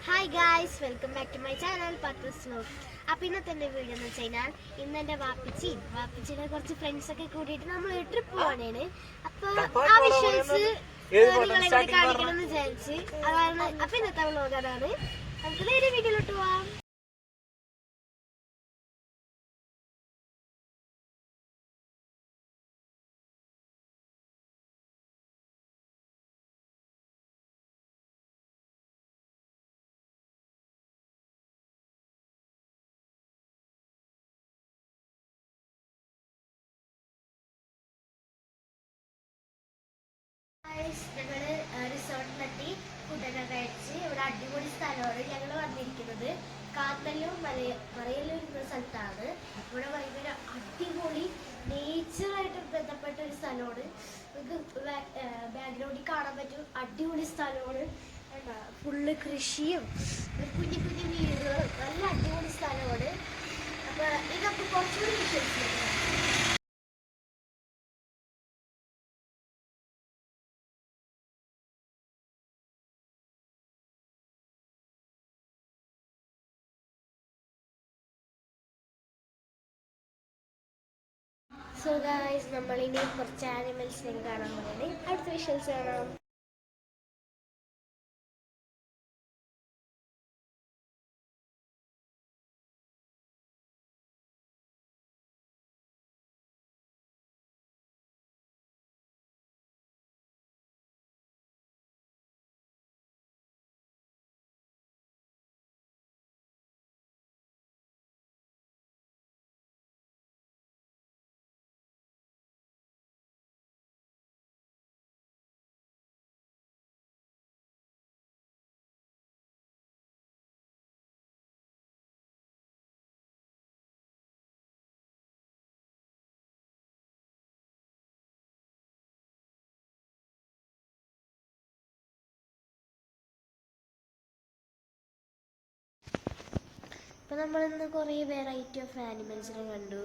Hi guys, welcome back to my channel Pathus vlog. അപ്പോൾ ഇന്നത്തെ എൻ്റെ വീഡിയോ എന്ന് വെച്ച് കഴിഞ്ഞാൽ ഇന്ന് എൻ്റെ വാപ്പിച്ചിയുടെ കുറച്ച് ഫ്രണ്ട്സൊക്കെ കൂടിയിട്ട് നമ്മൾ ട്രിപ്പ് പോവാനാണ്. അപ്പോൾ ആ വിഷ്വൽസ് നിങ്ങളെ കാണിക്കണം എന്ന് വിചാരിച്ച് അതാണ്. അപ്പോൾ ഇന്നത്തെ വ്ലോഗ് അതാണ്. നമുക്ക് നേരെ വീഡിയോയിലോട്ട് പോവാം. ഞങ്ങള് റിസോർട്ടിലെത്തി, ഫുഡൊക്കെ കഴിച്ച് ഇവിടെ അടിപൊളി സ്ഥലമാണ് ഞങ്ങൾ വന്നിരിക്കുന്നത്. കാന്തല്ലൂർ മറയല്ലൂർ എന്ന സ്ഥലത്താണ്. ഇവിടെ ഭയങ്കര അടിപൊളി നേച്ചറായിട്ട് ബന്ധപ്പെട്ട ഒരു സ്ഥലമാണ്. നമുക്ക് ബാക്ക്ഗ്രൗണ്ടിൽ കാണാൻ പറ്റും അടിപൊളി സ്ഥലമാണ്. ഫുള്ള് കൃഷിയും കുഞ്ഞു കുഞ്ഞു വീടുകളും നല്ല അടിപൊളി സ്ഥലമാണ്. അപ്പൊ ഇതൊക്കെ കുറച്ചുകൂടി വിശ്വസിക്കുന്നത്. സോ ഗായ്സ്, നമ്മളിനി കുറച്ച് ആനിമൽസിനെ കാണാൻ പോകുന്നത്. അടുത്ത വിഷ്വൽസ് കാണാം. അപ്പോൾ നമ്മളിന്ന് കുറേ വെറൈറ്റി ഓഫ് ആനിമൽസിനെ കണ്ടു.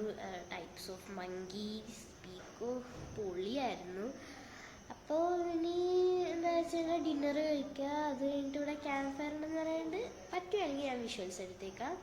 ടൈപ്സ് ഓഫ് മങ്കീസ്, പീക്കോക്ക്, പൊളിയായിരുന്നു. അപ്പോൾ ഇനി എന്താ വെച്ചാൽ ഡിന്നർ കഴിക്കുക. അത് കഴിഞ്ഞിട്ട് ഇവിടെ ക്യാമ്പ് ഫയർ ഉണ്ടെന്ന് പറയാണ്ട് പറ്റുകയാണെങ്കിൽ ഞാൻ വിഷ്വൽസ് എടുത്തേക്കാം.